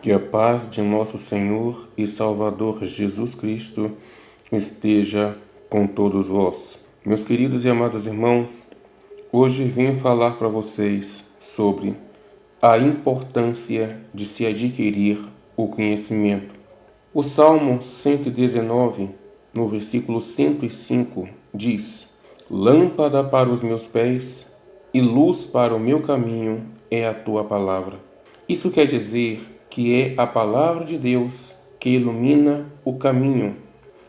Que a paz de nosso Senhor e Salvador Jesus Cristo esteja com todos vós. Meus queridos e amados irmãos, hoje venho falar para vocês sobre a importância de se adquirir o conhecimento. O Salmo 119, no versículo 105, diz: Lâmpada para os meus pés e luz para o meu caminho é a tua palavra. Isso quer dizer que é a palavra de Deus que ilumina o caminho,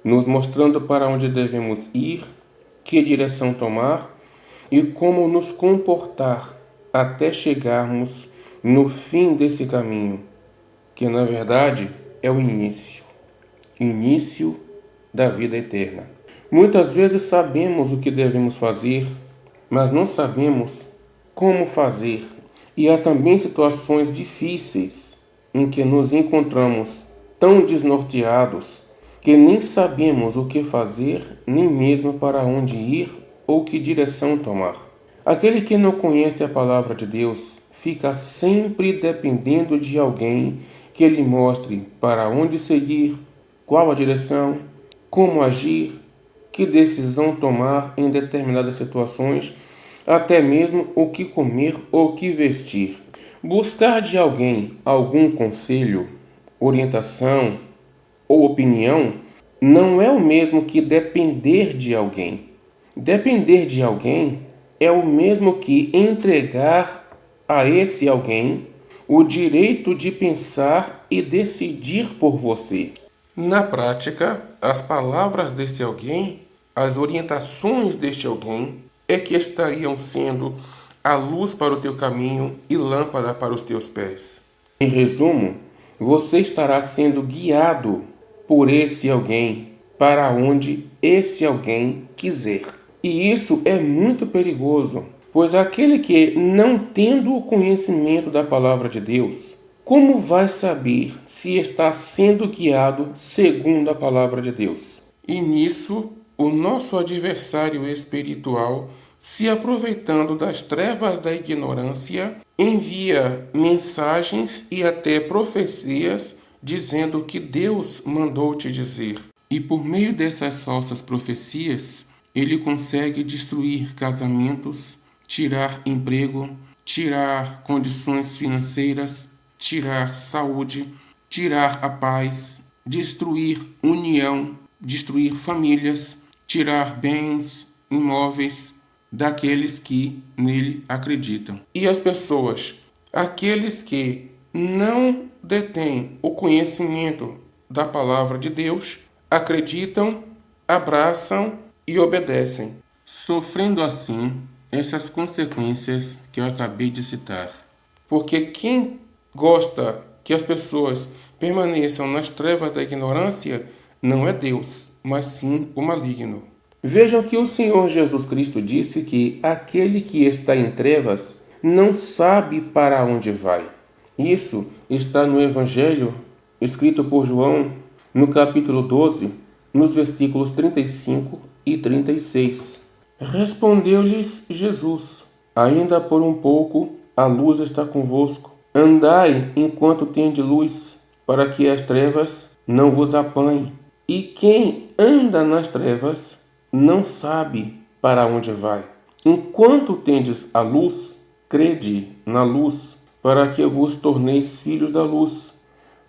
nos mostrando para onde devemos ir, que direção tomar e como nos comportar até chegarmos no fim desse caminho, que na verdade é o início da vida eterna. Muitas vezes sabemos o que devemos fazer, mas não sabemos como fazer. E há também situações difíceis em que nos encontramos tão desnorteados que nem sabemos o que fazer, nem mesmo para onde ir ou que direção tomar. Aquele que não conhece a palavra de Deus fica sempre dependendo de alguém que lhe mostre para onde seguir, qual a direção, como agir, que decisão tomar em determinadas situações, até mesmo o que comer ou o que vestir. Buscar de alguém algum conselho, orientação ou opinião não é o mesmo que depender de alguém. Depender de alguém é o mesmo que entregar a esse alguém o direito de pensar e decidir por você. Na prática, as palavras desse alguém, as orientações deste alguém, é que estariam sendo a luz para o teu caminho e lâmpada para os teus pés. Em resumo, você estará sendo guiado por esse alguém para onde esse alguém quiser. E isso é muito perigoso, pois aquele que, não tendo o conhecimento da palavra de Deus, como vai saber se está sendo guiado segundo a palavra de Deus? E nisso, o nosso adversário espiritual, se aproveitando das trevas da ignorância, envia mensagens e até profecias dizendo que Deus mandou te dizer. E por meio dessas falsas profecias, ele consegue destruir casamentos, tirar emprego, tirar condições financeiras, tirar saúde, tirar a paz, destruir união, destruir famílias, tirar bens, imóveis daqueles que nele acreditam. E as pessoas, aqueles que não detêm o conhecimento da palavra de Deus, acreditam, abraçam e obedecem, sofrendo assim essas consequências que eu acabei de citar. Porque quem gosta que as pessoas permaneçam nas trevas da ignorância não é Deus, mas sim o maligno. Vejam que o Senhor Jesus Cristo disse que aquele que está em trevas não sabe para onde vai. Isso está no Evangelho escrito por João, no capítulo 12, nos versículos 35 e 36. Respondeu-lhes Jesus: Ainda por um pouco a luz está convosco. Andai enquanto tendes luz, para que as trevas não vos apanhem. E quem anda nas trevas não sabe para onde vai. Enquanto tendes a luz, crede na luz, para que vos torneis filhos da luz.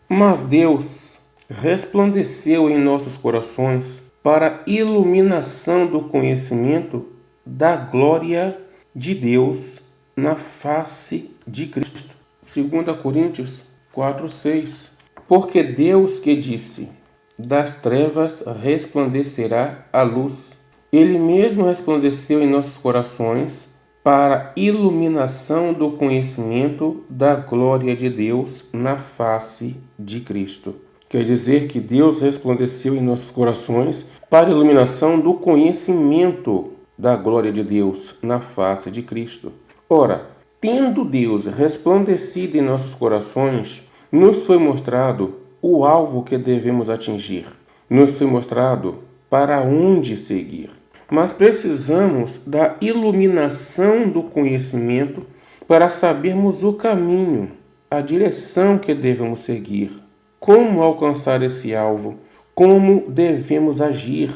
Mas Deus resplandeceu em nossos corações para a iluminação do conhecimento da glória de Deus na face de Cristo. 2 Coríntios 4:6. Porque Deus que disse: das trevas resplandecerá a luz. Ele mesmo resplandeceu em nossos corações para a iluminação do conhecimento da glória de Deus na face de Cristo. Quer dizer que Deus resplandeceu em nossos corações para a iluminação do conhecimento da glória de Deus na face de Cristo. Ora, tendo Deus resplandecido em nossos corações, nos foi mostrado o alvo que devemos atingir. Nos foi mostrado para onde seguir. Mas precisamos da iluminação do conhecimento para sabermos o caminho. a direção que devemos seguir, como alcançar esse alvo, como devemos agir.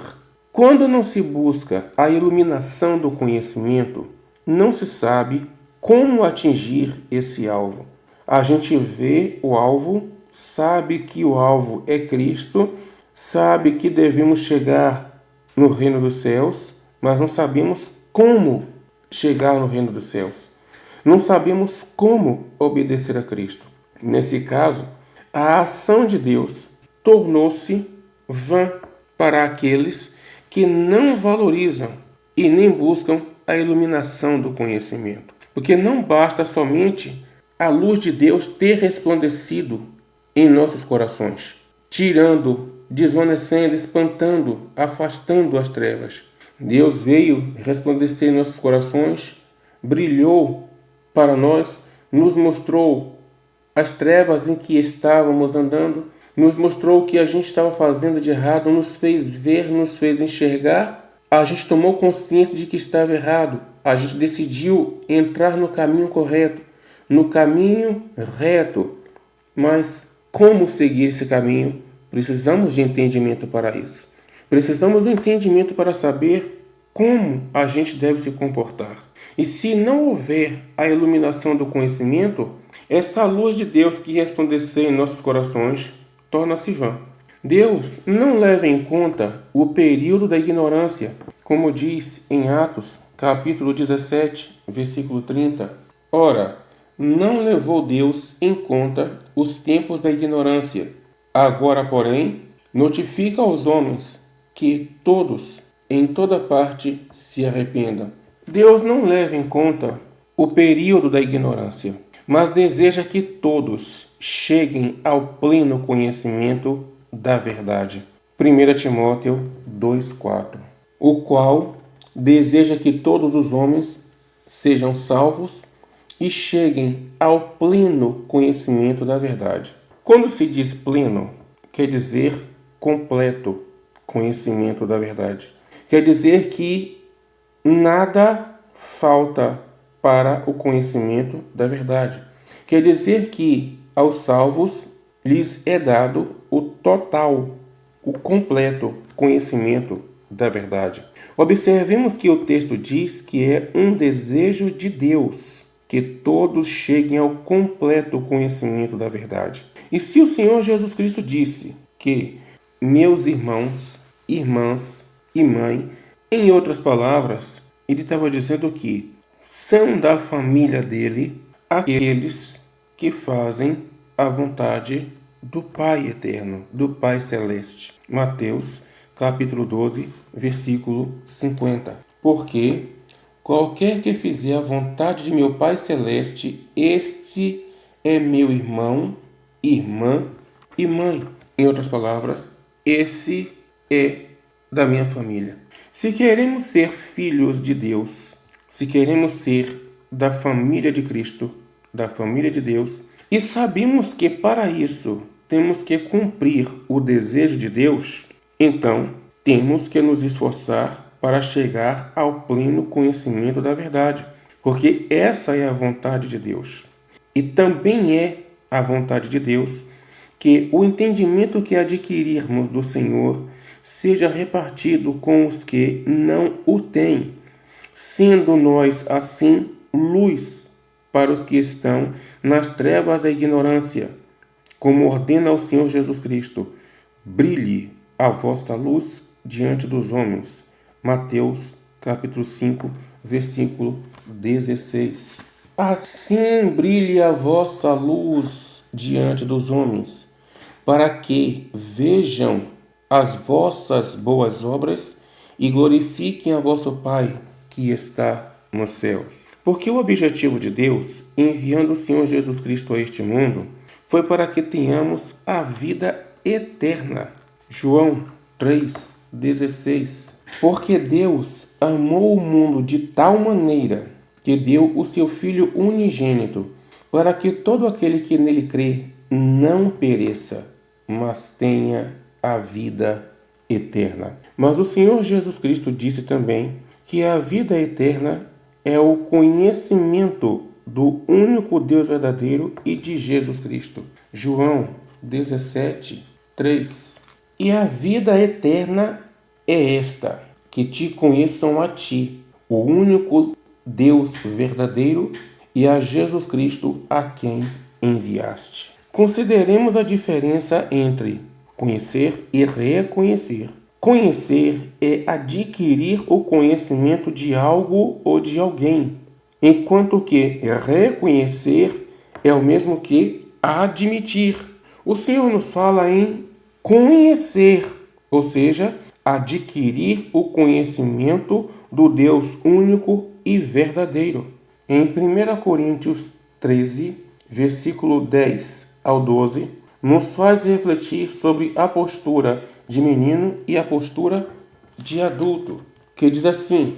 Quando não se busca a iluminação do conhecimento, não se sabe como atingir esse alvo. A gente vê o alvo, sabe que o alvo é Cristo, sabe que devemos chegar no reino dos céus, mas não sabemos como chegar no reino dos céus. Não sabemos como obedecer a Cristo. Nesse caso, a ação de Deus tornou-se vã para aqueles que não valorizam e nem buscam a iluminação do conhecimento. Porque não basta somente a luz de Deus ter resplandecido em nossos corações, tirando, desvanecendo, espantando, afastando as trevas. Deus veio resplandecer em nossos corações, brilhou para nós, nos mostrou as trevas em que estávamos andando, nos mostrou o que a gente estava fazendo de errado, nos fez ver, nos fez enxergar. A gente tomou consciência de que estava errado. A gente decidiu entrar no caminho correto, no caminho reto. Mas como seguir esse caminho? Precisamos de entendimento para isso. Precisamos do entendimento para saber como a gente deve se comportar. E se não houver a iluminação do conhecimento, essa luz de Deus que resplandecer em nossos corações torna-se vã. Deus não leva em conta o período da ignorância, como diz em Atos, capítulo 17, versículo 30. Ora, não levou Deus em conta os tempos da ignorância. Agora, porém, notifica aos homens que todos, em toda parte, se arrependam. Deus não leva em conta o período da ignorância, mas deseja que todos cheguem ao pleno conhecimento da verdade. 1 Timóteo 2,4, o qual deseja que todos os homens sejam salvos e cheguem ao pleno conhecimento da verdade. Quando se diz pleno, quer dizer completo conhecimento da verdade. Quer dizer que nada falta para o conhecimento da verdade. Quer dizer que aos salvos lhes é dado o total, o completo conhecimento da verdade. Observemos que o texto diz que é um desejo de Deus que todos cheguem ao completo conhecimento da verdade. E se o Senhor Jesus Cristo disse que meus irmãos, irmãs e mãe, em outras palavras, ele estava dizendo que são da família dele aqueles que fazem a vontade do Pai eterno, do Pai celeste. Mateus, capítulo 12, versículo 50. Porque qualquer que fizer a vontade de meu Pai celeste, este é meu irmão, irmã e mãe. Em outras palavras, esse é da minha família. Se queremos ser filhos de Deus, se queremos ser da família de Cristo, da família de Deus, e sabemos que para isso temos que cumprir o desejo de Deus, então temos que nos esforçar para chegar ao pleno conhecimento da verdade, porque essa é a vontade de Deus. E também é a vontade de Deus que o entendimento que adquirirmos do Senhor seja repartido com os que não o têm, sendo nós, assim, luz para os que estão nas trevas da ignorância, como ordena o Senhor Jesus Cristo. Brilhe a vossa luz diante dos homens. Mateus, capítulo 5, versículo 16. Assim brilhe a vossa luz diante dos homens, para que vejam as vossas boas obras e glorifiquem a vosso Pai que está nos céus. Porque o objetivo de Deus, enviando o Senhor Jesus Cristo a este mundo, foi para que tenhamos a vida eterna. João 3,16. Porque Deus amou o mundo de tal maneira que deu o seu Filho unigênito, para que todo aquele que nele crê não pereça, mas tenha a vida eterna. Mas o Senhor Jesus Cristo disse também que a vida eterna é o conhecimento do único Deus verdadeiro e de Jesus Cristo. João 17, 3. E a vida eterna é esta, que te conheçam a ti, o único Deus verdadeiro, e a Jesus Cristo, a quem enviaste. Consideremos a diferença entre conhecer e reconhecer. Conhecer é adquirir o conhecimento de algo ou de alguém, enquanto que reconhecer é o mesmo que admitir. O Senhor nos fala em conhecer, ou seja, adquirir o conhecimento do Deus único e verdadeiro. Em 1 Coríntios 13, versículo 10 ao 12, nos faz refletir sobre a postura de menino e a postura de adulto, que diz assim: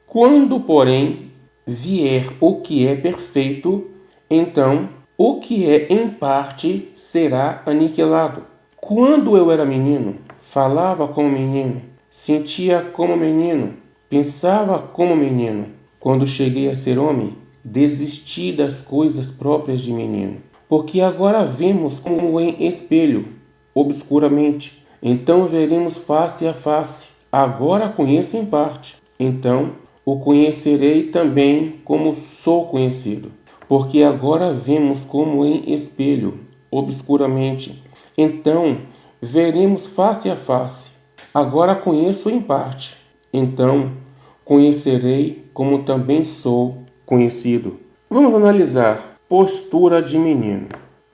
quando, porém, vier o que é perfeito, então o que é em parte será aniquilado. Quando eu era menino, falava como menino, sentia como menino, pensava como menino. Quando cheguei a ser homem, desisti das coisas próprias de menino. Porque agora vemos como em espelho, obscuramente. Então veremos face a face. Agora conheço em parte. Então o conhecerei também como sou conhecido. Porque agora vemos como em espelho, obscuramente. Então veremos face a face. Agora conheço em parte. Então conhecerei como também sou conhecido. Vamos analisar postura de menino: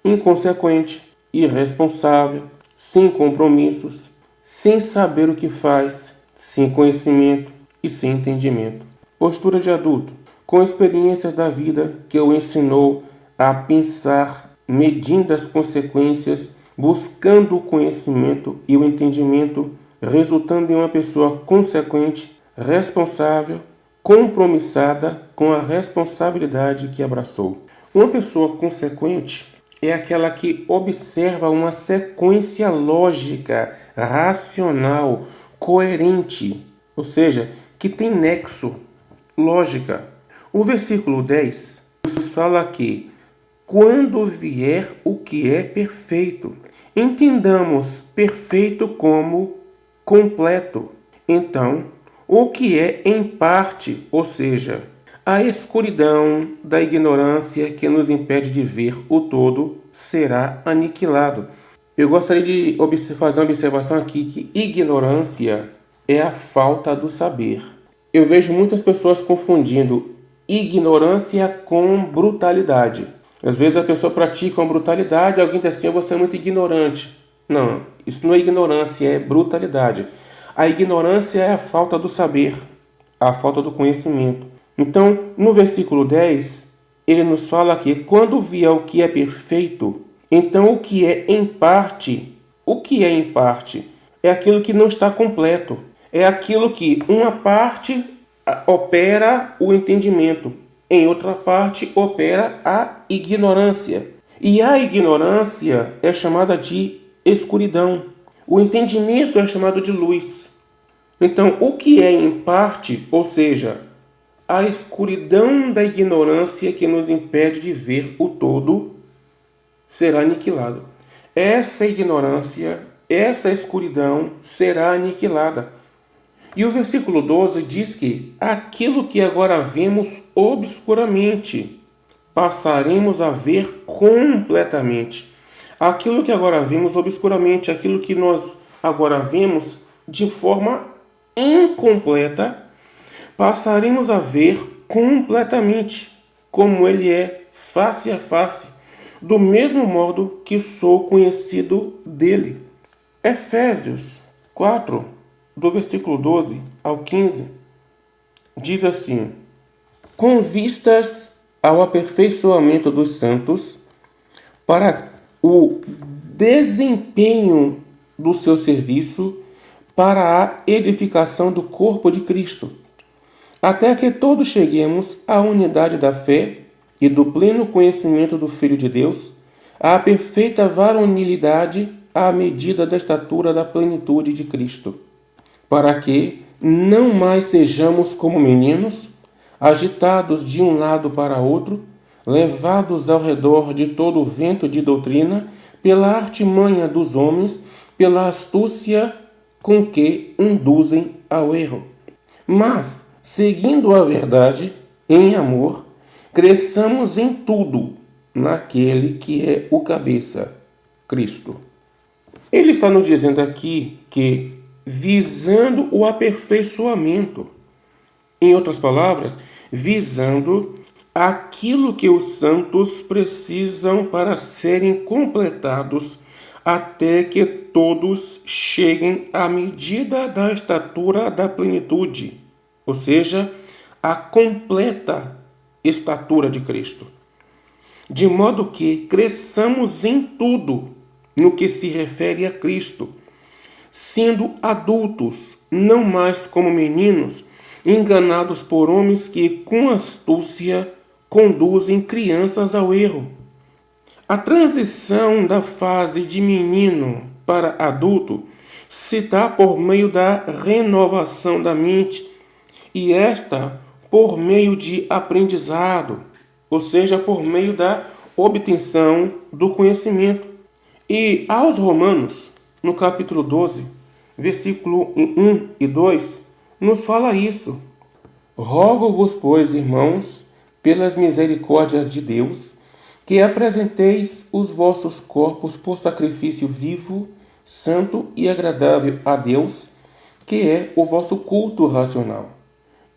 inconsequente, irresponsável, sem compromissos, sem saber o que faz, sem conhecimento e sem entendimento. Postura de adulto: com experiências da vida que o ensinou a pensar, medindo as consequências, buscando o conhecimento e o entendimento, resultando em uma pessoa consequente, responsável, compromissada com a responsabilidade que abraçou. Uma pessoa consequente é aquela que observa uma sequência lógica, racional, coerente, ou seja, que tem nexo, lógica. O versículo 10 nos fala que quando vier o que é perfeito, entendamos perfeito como completo. Então, o que é em parte, ou seja, a escuridão da ignorância que nos impede de ver o todo, será aniquilado. Eu gostaria de fazer uma observação aqui, que ignorância é a falta do saber. Eu vejo muitas pessoas confundindo ignorância com brutalidade. Às vezes a pessoa pratica uma brutalidade, alguém diz assim: você é muito ignorante. Não, isso não é ignorância, é brutalidade. A ignorância é a falta do saber, a falta do conhecimento. Então, no versículo 10, ele nos fala que quando vier o que é perfeito, então o que é em parte, é aquilo que não está completo. É aquilo que uma parte opera o entendimento, em outra parte opera a ignorância. E a ignorância é chamada de escuridão. O entendimento é chamado de luz. Então, o que é em parte, ou seja, a escuridão da ignorância que nos impede de ver o todo, será aniquilado. Essa ignorância, essa escuridão será aniquilada. E o versículo 12 diz que aquilo que agora vemos obscuramente, passaremos a ver completamente. Aquilo que agora vemos obscuramente, aquilo que nós agora vemos de forma incompleta, passaremos a ver completamente, como ele é, face a face, do mesmo modo que sou conhecido dele. Efésios 4, do versículo 12 ao 15, diz assim: com vistas ao aperfeiçoamento dos santos, para o desempenho do seu serviço, para a edificação do corpo de Cristo, até que todos cheguemos à unidade da fé e do pleno conhecimento do Filho de Deus, à perfeita varonilidade, à medida da estatura da plenitude de Cristo, para que não mais sejamos como meninos, agitados de um lado para outro, levados ao redor de todo o vento de doutrina, pela artimanha dos homens, pela astúcia com que induzem ao erro. Mas, seguindo a verdade, em amor, cresçamos em tudo naquele que é o cabeça, Cristo. Ele está nos dizendo aqui que, visando o aperfeiçoamento, em outras palavras, visando aquilo que os santos precisam para serem completados, até que todos cheguem à medida da estatura da plenitude, ou seja, a completa estatura de Cristo. De modo que cresçamos em tudo no que se refere a Cristo, sendo adultos, não mais como meninos, enganados por homens que, com astúcia, conduzem crianças ao erro. A transição da fase de menino para adulto se dá por meio da renovação da mente, e esta por meio de aprendizado, ou seja, por meio da obtenção do conhecimento. E aos Romanos, no capítulo 12, versículo 1 e 2, nos fala isso. Rogo-vos, pois, irmãos, pelas misericórdias de Deus, que apresenteis os vossos corpos por sacrifício vivo, santo e agradável a Deus, que é o vosso culto racional.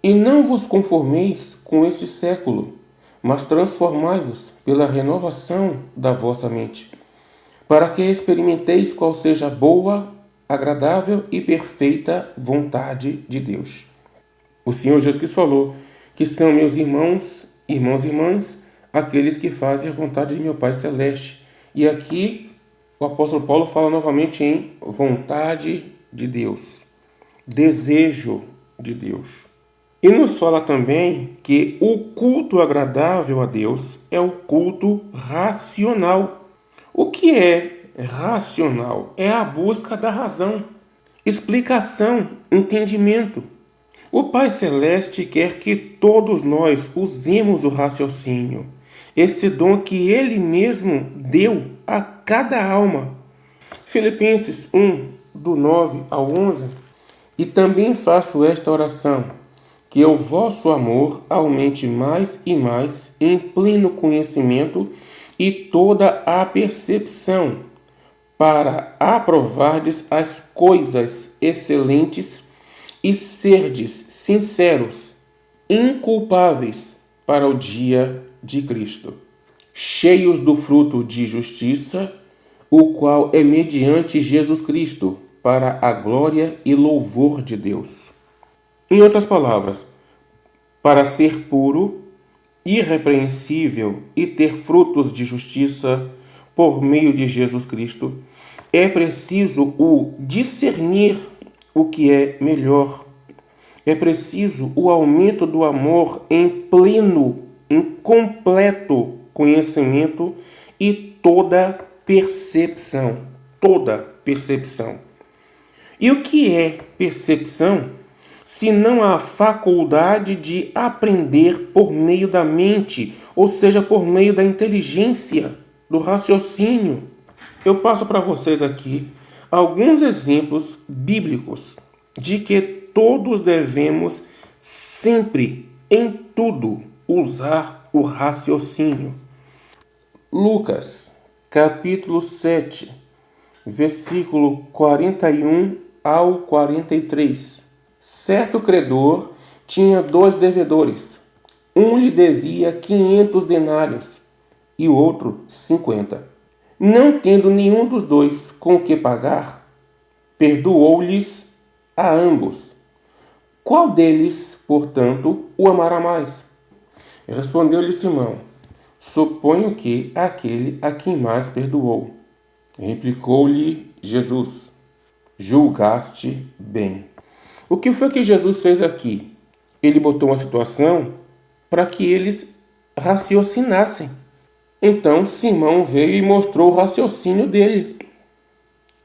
E não vos conformeis com este século, mas transformai-vos pela renovação da vossa mente, para que experimenteis qual seja a boa, agradável e perfeita vontade de Deus. O Senhor Jesus falou que são meus irmãos e irmãs, aqueles que fazem a vontade de meu Pai Celeste. E aqui o apóstolo Paulo fala novamente em vontade de Deus, desejo de Deus. E nos fala também que o culto agradável a Deus é o culto racional. O que é racional? É a busca da razão, explicação, entendimento. O Pai Celeste quer que todos nós usemos o raciocínio, esse dom que Ele mesmo deu a cada alma. Filipenses 1, do 9 ao 11. E também faço esta oração, que o vosso amor aumente mais e mais em pleno conhecimento e toda a percepção, para aprovardes as coisas excelentes e serdes sinceros, inculpáveis para o dia de Cristo, cheios do fruto de justiça, o qual é mediante Jesus Cristo, para a glória e louvor de Deus. Em outras palavras, para ser puro, irrepreensível e ter frutos de justiça por meio de Jesus Cristo, é preciso o discernir o que é melhor. É preciso o aumento do amor em pleno, em completo conhecimento e toda percepção. Toda percepção. E o que é percepção? Se não a faculdade de aprender por meio da mente, ou seja, por meio da inteligência, do raciocínio. Eu passo para vocês aqui alguns exemplos bíblicos de que todos devemos sempre, em tudo, usar o raciocínio. Lucas, capítulo 7, versículo 41 ao 43. Certo credor tinha 2 devedores. Um lhe devia 500 denários e o outro 50. Não tendo nenhum dos dois com que pagar, perdoou-lhes a ambos. Qual deles, portanto, o amará mais? Respondeu-lhe Simão: suponho que aquele a quem mais perdoou. Replicou-lhe Jesus: julgaste bem. O que foi que Jesus fez aqui? Ele botou uma situação para que eles raciocinassem. Então Simão veio e mostrou o raciocínio dele.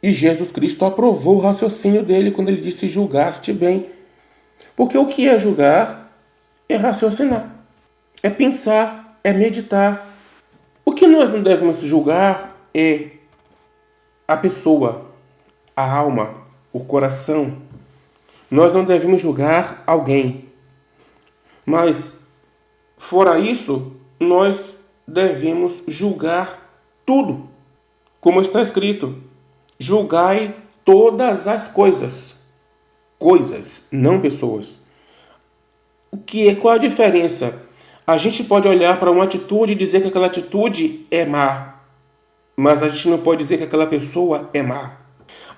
E Jesus Cristo aprovou o raciocínio dele quando ele disse: julgaste bem. Porque o que é julgar é raciocinar, é pensar, é meditar. O que nós não devemos julgar é a pessoa, a alma, o coração. Nós não devemos julgar alguém. Mas, fora isso, nós devemos julgar tudo. Como está escrito, julgai todas as coisas. Coisas, não pessoas. Qual a diferença? A gente pode olhar para uma atitude e dizer que aquela atitude é má, mas a gente não pode dizer que aquela pessoa é má.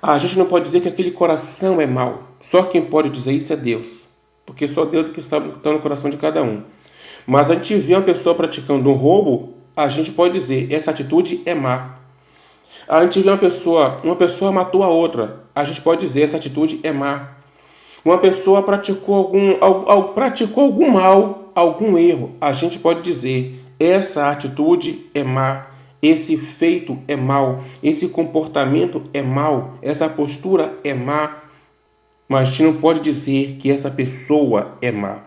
A gente não pode dizer que aquele coração é mau. Só quem pode dizer isso é Deus, porque só Deus é que está no coração de cada um. Mas a gente vê uma pessoa praticando um roubo, a gente pode dizer, essa atitude é má. A gente vê uma pessoa matou a outra, a gente pode dizer, essa atitude é má. Uma pessoa praticou algum mal, algum erro, a gente pode dizer, essa atitude é má, esse feito é mau, esse comportamento é mau, essa postura é má. Mas a gente não pode dizer que essa pessoa é má.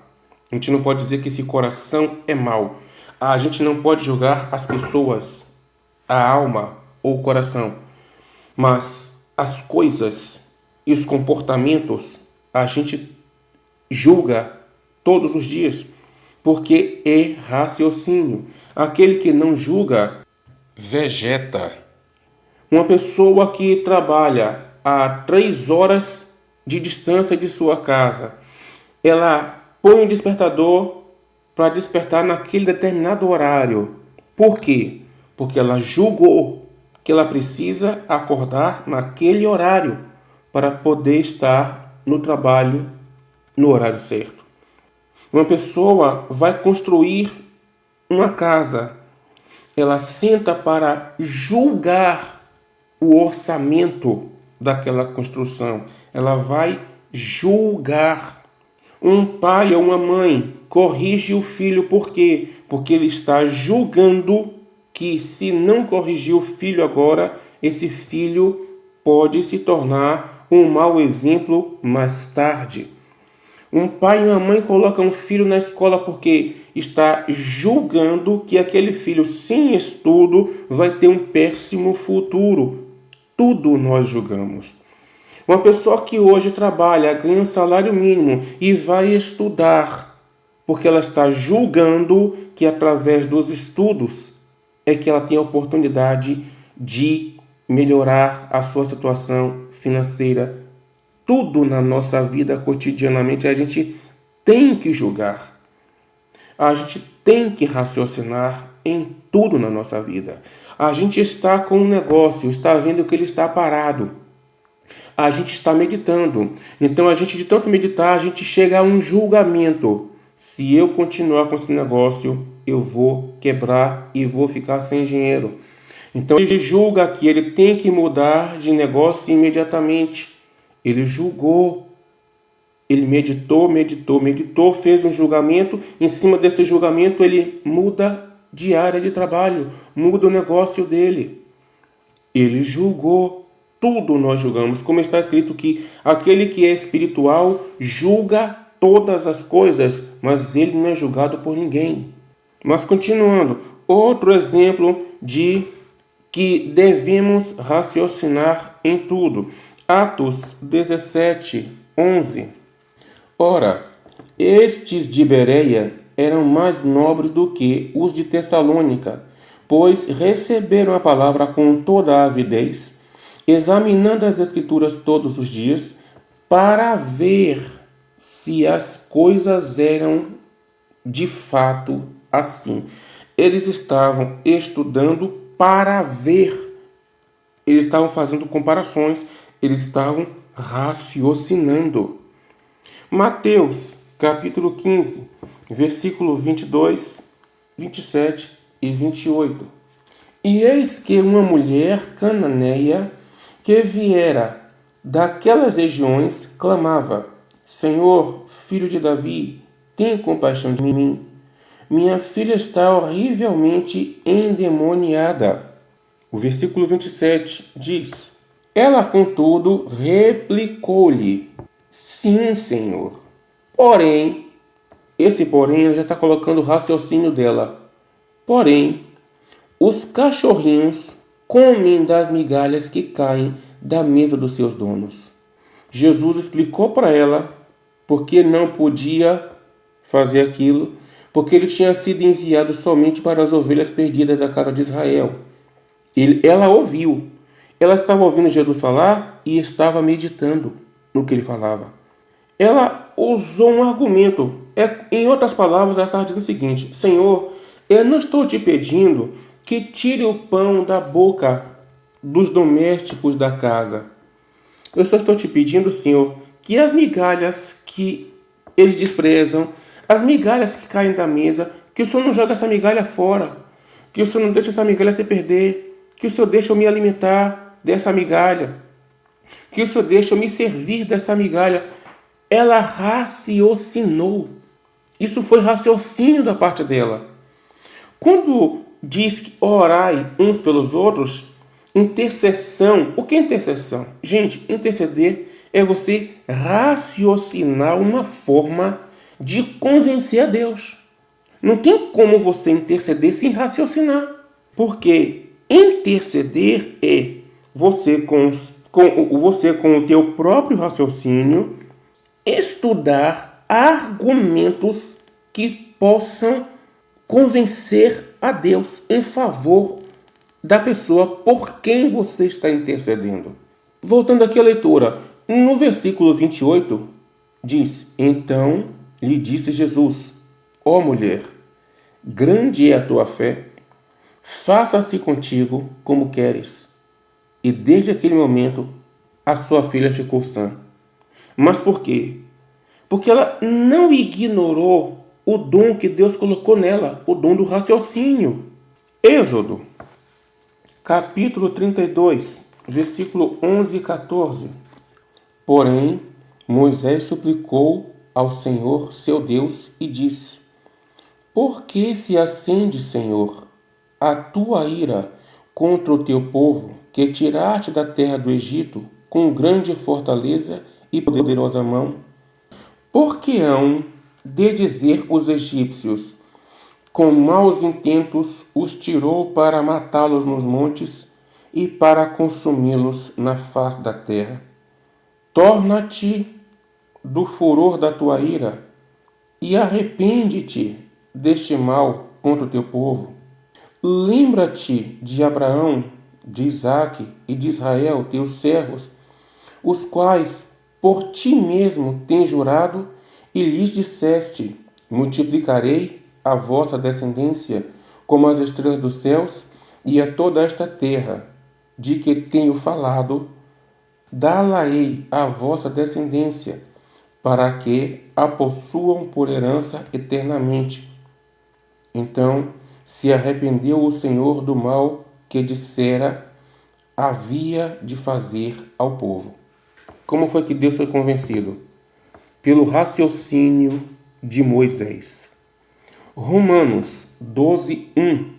A gente não pode dizer que esse coração é mau. A gente não pode julgar as pessoas, a alma ou o coração. Mas as coisas e os comportamentos a gente julga todos os dias, porque é raciocínio. Aquele que não julga, vegeta. Uma pessoa que trabalha a 3 horas de distância de sua casa, ela põe um despertador para despertar naquele determinado horário. Por quê? Porque ela julgou que ela precisa acordar naquele horário para poder estar no trabalho no horário certo. Uma pessoa vai construir uma casa. Ela senta para julgar o orçamento daquela construção. Ela vai julgar. Um pai ou uma mãe corrige o filho por quê? Porque ele está julgando que se não corrigir o filho agora, esse filho pode se tornar um mau exemplo mais tarde. Um pai e uma mãe colocam um filho na escola porque está julgando que aquele filho sem estudo vai ter um péssimo futuro. Tudo nós julgamos. Uma pessoa que hoje trabalha, ganha um salário mínimo e vai estudar, porque ela está julgando que através dos estudos é que ela tem a oportunidade de melhorar a sua situação financeira. Tudo na nossa vida cotidianamente a gente tem que julgar. A gente tem que raciocinar em tudo na nossa vida. A gente está com um negócio, está vendo que ele está parado. A gente está meditando. Então, de tanto meditar, a gente chega a um julgamento. Se eu continuar com esse negócio, eu vou quebrar e vou ficar sem dinheiro. Então, ele julga que ele tem que mudar de negócio imediatamente. Ele julgou. Ele meditou, fez um julgamento. Em cima desse julgamento, ele muda de área de trabalho, muda o negócio dele. Ele julgou. Tudo nós julgamos, como está escrito que aquele que é espiritual julga todas as coisas, mas ele não é julgado por ninguém. Mas continuando, outro exemplo de que devemos raciocinar em tudo. Atos 17, 11. Ora, estes de Bereia eram mais nobres do que os de Tessalônica, pois receberam a palavra com toda a avidez, examinando as Escrituras todos os dias, para ver se as coisas eram de fato assim. Eles estavam estudando para ver. Eles estavam fazendo comparações. Eles estavam raciocinando. Mateus, capítulo 15, versículo 22, 27 e 28. E eis que uma mulher cananeia que viera daquelas regiões clamava: Senhor, filho de Davi, tem compaixão de mim. Minha filha está horrivelmente endemoniada. O versículo 27 diz: Ela, contudo, replicou-lhe: Sim, Senhor. Porém, esse porém já está colocando o raciocínio dela. Porém, os cachorrinhos comem das migalhas que caem da mesa dos seus donos. Jesus explicou para ela porque não podia fazer aquilo, porque ele tinha sido enviado somente para as ovelhas perdidas da casa de Israel. Ela ouviu. Ela estava ouvindo Jesus falar e estava meditando no que ele falava. Ela usou um argumento. Em outras palavras, ela estava dizendo o seguinte: Senhor, eu não estou te pedindo que tire o pão da boca dos domésticos da casa. Eu só estou te pedindo, Senhor, que as migalhas que eles desprezam, as migalhas que caem da mesa, que o Senhor não jogue essa migalha fora, que o Senhor não deixe essa migalha se perder, que o Senhor deixe eu me alimentar dessa migalha, que o Senhor deixe eu me servir dessa migalha. Ela raciocinou. Isso foi raciocínio da parte dela. Quando diz que orai uns pelos outros, intercessão. O que é intercessão? Gente, interceder é você raciocinar uma forma de convencer a Deus. Não tem como você interceder sem raciocinar. Porque interceder é você com o teu próprio raciocínio estudar argumentos que possam convencer a Deus em favor da pessoa por quem você está intercedendo. Voltando aqui à leitura, no versículo 28, diz: Então lhe disse Jesus: Ó mulher, grande é a tua fé, faça-se contigo como queres. E desde aquele momento, a sua filha ficou sã. Mas por quê? Porque ela não ignorou o dom que Deus colocou nela, o dom do raciocínio. Êxodo, capítulo 32, versículo 11 e 14. Porém, Moisés suplicou ao Senhor, seu Deus, e disse: Por que se acende, Senhor, a tua ira contra o teu povo, que tiraste da terra do Egito com grande fortaleza e poderosa mão? Por que hão de dizer os egípcios: com maus intentos os tirou para matá-los nos montes e para consumi-los na face da terra? Torna-te do furor da tua ira e arrepende-te deste mal contra o teu povo. Lembra-te de Abraão, de Isaque e de Israel, teus servos, os quais por ti mesmo tens jurado e lhes disseste: multiplicarei a vossa descendência como as estrelas dos céus, e a toda esta terra de que tenho falado dá-la-ei a vossa descendência, para que a possuam por herança eternamente. Então se arrependeu o Senhor do mal que dissera havia de fazer ao povo. Como foi que Deus foi convencido? Pelo raciocínio de Moisés. Romanos 12, 1.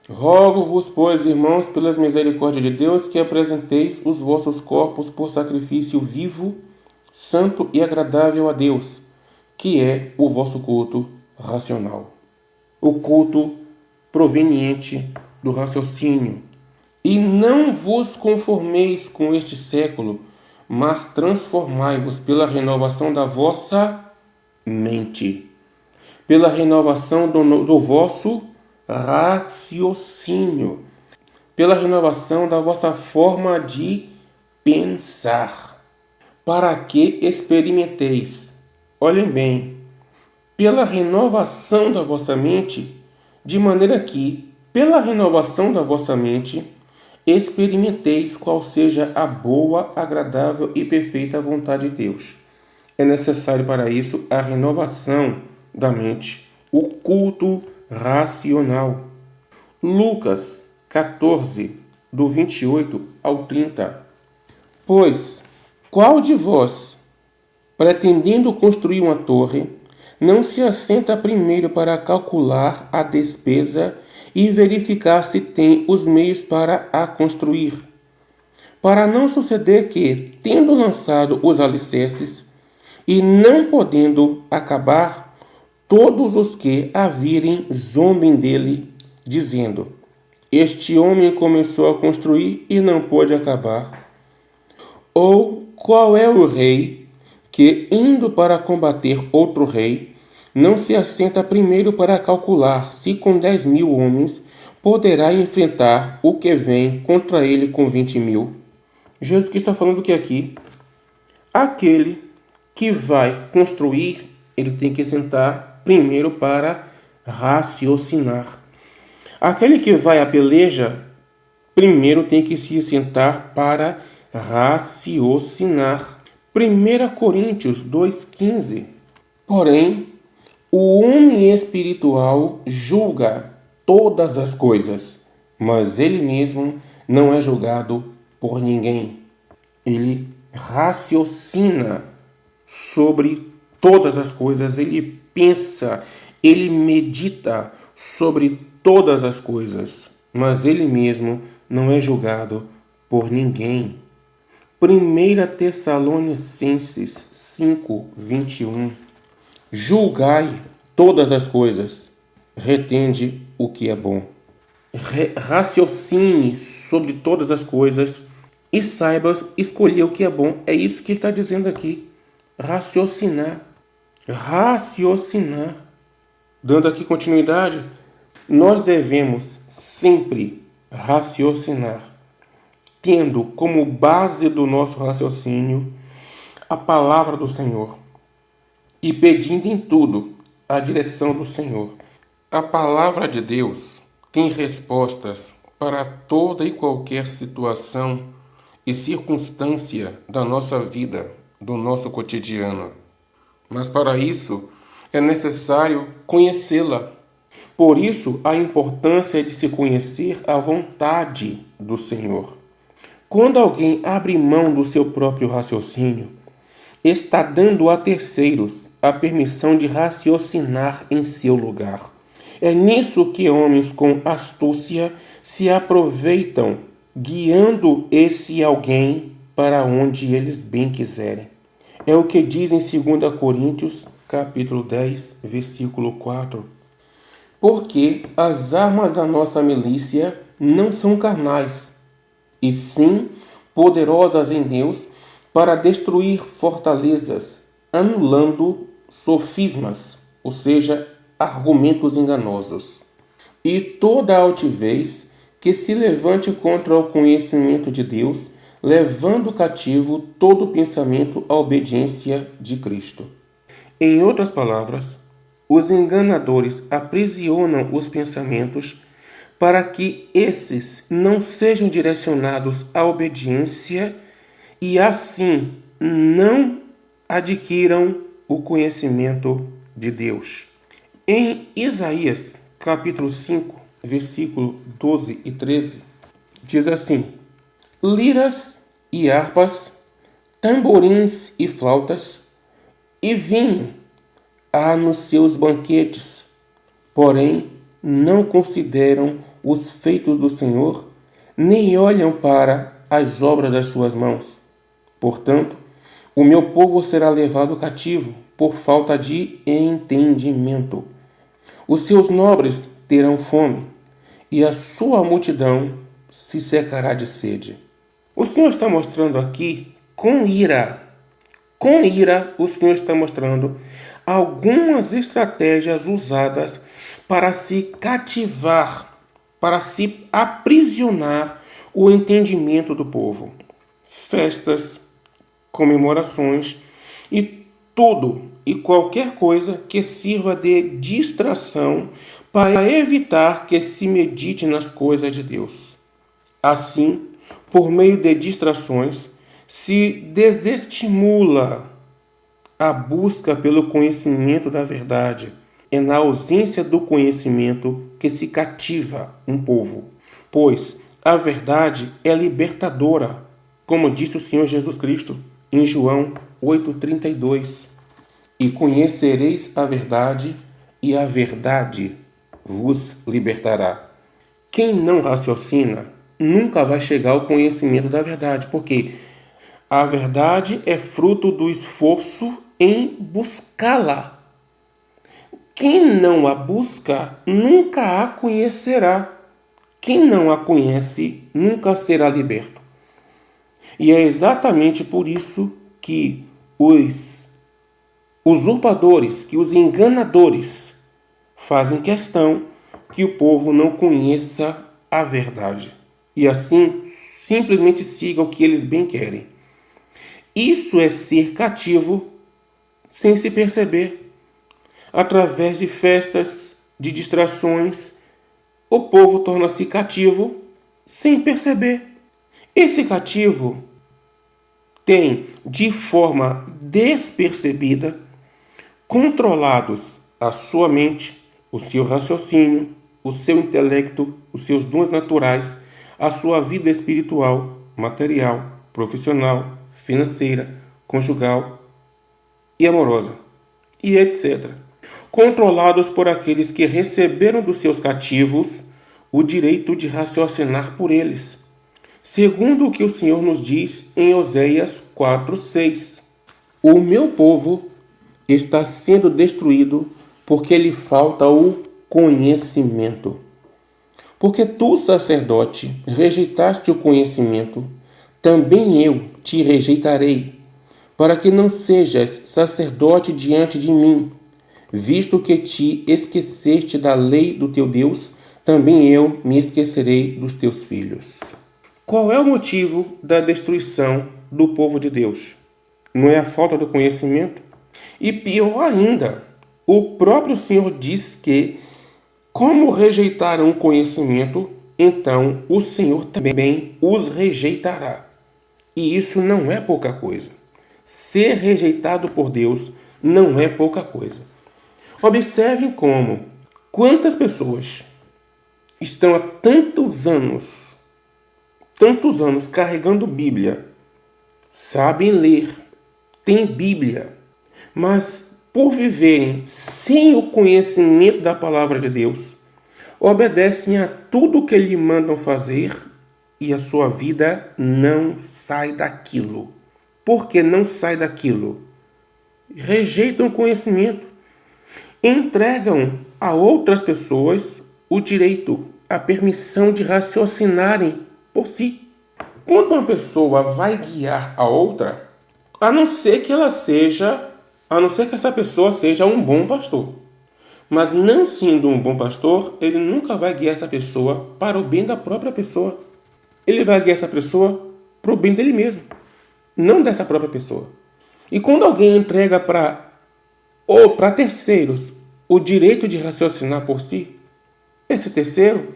Rogo-vos, pois, irmãos, pelas misericórdias de Deus, que apresenteis os vossos corpos por sacrifício vivo, santo e agradável a Deus, que é o vosso culto racional. O culto proveniente do raciocínio. E não vos conformeis com este século, mas transformai-vos pela renovação da vossa mente, pela renovação do vosso raciocínio, pela renovação da vossa forma de pensar, para que experimenteis. Olhem bem, pela renovação da vossa mente, de maneira que, pela renovação da vossa mente, experimenteis qual seja a boa, agradável e perfeita vontade de Deus. É necessário para isso a renovação da mente, o culto racional. Lucas 14, do 28 ao 30. Pois, qual de vós, pretendendo construir uma torre, não se assenta primeiro para calcular a despesa e verificar se tem os meios para a construir? Para não suceder que, tendo lançado os alicerces e não podendo acabar, todos os que a virem zombem dele dizendo: este homem começou a construir e não pôde acabar? Ou qual é o rei que, indo para combater outro rei, não se assenta primeiro para calcular se com 10.000 homens poderá enfrentar o que vem contra ele com 20.000? Jesus está falando que aqui, aquele que vai construir, ele tem que sentar primeiro para raciocinar. Aquele que vai à peleja, primeiro tem que se sentar para raciocinar. 1 Coríntios 2,15. Porém, o homem espiritual julga todas as coisas, mas ele mesmo não é julgado por ninguém. Ele raciocina sobre todas as coisas, ele pensa, ele medita sobre todas as coisas, mas ele mesmo não é julgado por ninguém. 1 Tessalonicenses 5:21. Julgai todas as coisas, retende o que é bom. Raciocine sobre todas as coisas e saiba escolher o que é bom. É isso que ele está dizendo aqui. Raciocinar. Raciocinar. Dando aqui continuidade, nós devemos sempre raciocinar, tendo como base do nosso raciocínio a palavra do Senhor e pedindo em tudo a direção do Senhor. A palavra de Deus tem respostas para toda e qualquer situação e circunstância da nossa vida, do nosso cotidiano. Mas para isso é necessário conhecê-la. Por isso, a importância de se conhecer a vontade do Senhor. Quando alguém abre mão do seu próprio raciocínio, está dando a terceiros a permissão de raciocinar em seu lugar. É nisso que homens com astúcia se aproveitam, guiando esse alguém para onde eles bem quiserem. É o que diz em 2 Coríntios, capítulo 10, versículo 4. Porque as armas da nossa milícia não são carnais, e sim poderosas em Deus para destruir fortalezas, anulando sofismas, ou seja, argumentos enganosos, e toda altivez que se levante contra o conhecimento de Deus, levando cativo todo pensamento à obediência de Cristo. Em outras palavras, os enganadores aprisionam os pensamentos para que esses não sejam direcionados à obediência e assim não adquiram o conhecimento de Deus. Em Isaías, capítulo 5, versículo 12 e 13, diz assim: liras e harpas, tamborins e flautas, e vinho há nos seus banquetes, porém não consideram os feitos do Senhor, nem olham para as obras das suas mãos. Portanto, o meu povo será levado cativo por falta de entendimento. Os seus nobres terão fome, e a sua multidão se secará de sede. O Senhor está mostrando aqui com ira, o Senhor está mostrando algumas estratégias usadas para se cativar, para se aprisionar o entendimento do povo. Festas, comemorações e tudo e qualquer coisa que sirva de distração para evitar que se medite nas coisas de Deus. Assim, por meio de distrações, se desestimula a busca pelo conhecimento da verdade. É na ausência do conhecimento que se cativa um povo, pois a verdade é libertadora, como disse o Senhor Jesus Cristo em João 8,32. E conhecereis a verdade, e a verdade vos libertará. Quem não raciocina nunca vai chegar ao conhecimento da verdade, porque a verdade é fruto do esforço em buscá-la. Quem não a busca, nunca a conhecerá. Quem não a conhece, nunca será liberto. E é exatamente por isso que os usurpadores, que os enganadores, fazem questão que o povo não conheça a verdade. E assim, simplesmente siga o que eles bem querem. Isso é ser cativo sem se perceber. Através de festas, de distrações, o povo torna-se cativo sem perceber. Esse cativo tem, de forma despercebida, controlados a sua mente, o seu raciocínio, o seu intelecto, os seus dons naturais, a sua vida espiritual, material, profissional, financeira, conjugal e amorosa, e etc. Controlados por aqueles que receberam dos seus cativos o direito de raciocinar por eles, segundo o que o Senhor nos diz em Oséias 4:6. O meu povo está sendo destruído porque lhe falta o conhecimento. Porque tu, sacerdote, rejeitaste o conhecimento, também eu te rejeitarei, para que não sejas sacerdote diante de mim. Visto que te esqueceste da lei do teu Deus, também eu me esquecerei dos teus filhos. Qual é o motivo da destruição do povo de Deus? Não é a falta do conhecimento? E pior ainda, o próprio Senhor diz que, como rejeitaram o conhecimento, então o Senhor também os rejeitará. E isso não é pouca coisa. Ser rejeitado por Deus não é pouca coisa. Observem quantas pessoas estão há tantos anos carregando Bíblia, sabem ler, têm Bíblia, mas por viverem sem o conhecimento da palavra de Deus, obedecem a tudo que lhe mandam fazer e a sua vida não sai daquilo. Por que não sai daquilo? Rejeitam o conhecimento. Entregam a outras pessoas o direito, a permissão de raciocinarem por si. Quando uma pessoa vai guiar a outra, a não ser que essa pessoa seja um bom pastor. Mas não sendo um bom pastor, ele nunca vai guiar essa pessoa para o bem da própria pessoa. Ele vai guiar essa pessoa para o bem dele mesmo, não dessa própria pessoa. E quando alguém entrega para terceiros o direito de raciocinar por si, esse terceiro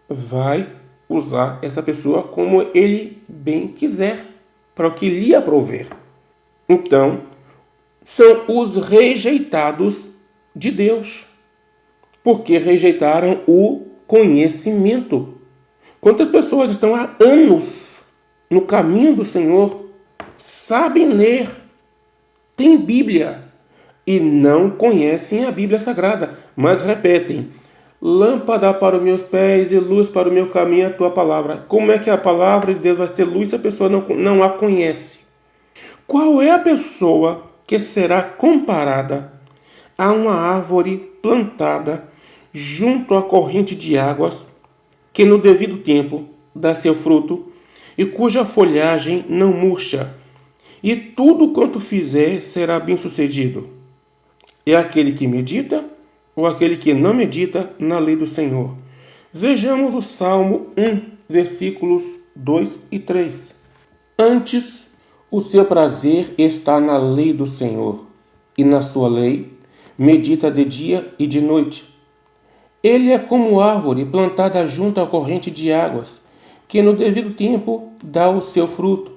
vai usar essa pessoa como ele bem quiser, para o que lhe aprouver. Então, são os rejeitados de Deus, porque rejeitaram o conhecimento. Quantas pessoas estão há anos no caminho do Senhor, sabem ler, têm Bíblia e não conhecem a Bíblia Sagrada, mas repetem: lâmpada para os meus pés e luz para o meu caminho, a tua palavra. Como é que a palavra de Deus vai ser luz se a pessoa não a conhece? Qual é a pessoa que será comparada a uma árvore plantada junto à corrente de águas, que no devido tempo dá seu fruto e cuja folhagem não murcha, e tudo quanto fizer será bem-sucedido? É aquele que medita ou aquele que não medita na lei do Senhor? Vejamos o Salmo 1, versículos 2 e 3. Antes, o seu prazer está na lei do Senhor, e na sua lei medita de dia e de noite. Ele é como árvore plantada junto à corrente de águas, que no devido tempo dá o seu fruto,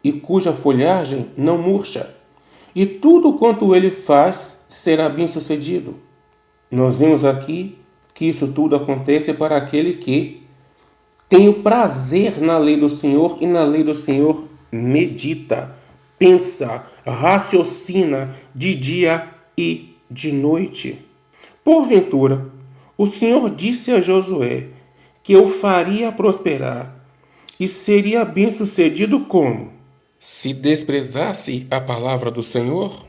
e cuja folhagem não murcha, e tudo quanto ele faz será bem-sucedido. Nós vemos aqui que isso tudo acontece para aquele que tem o prazer na lei do Senhor e na lei do Senhor medita, pensa, raciocina de dia e de noite. Porventura, o Senhor disse a Josué que eu faria prosperar e seria bem-sucedido como? Se desprezasse a palavra do Senhor?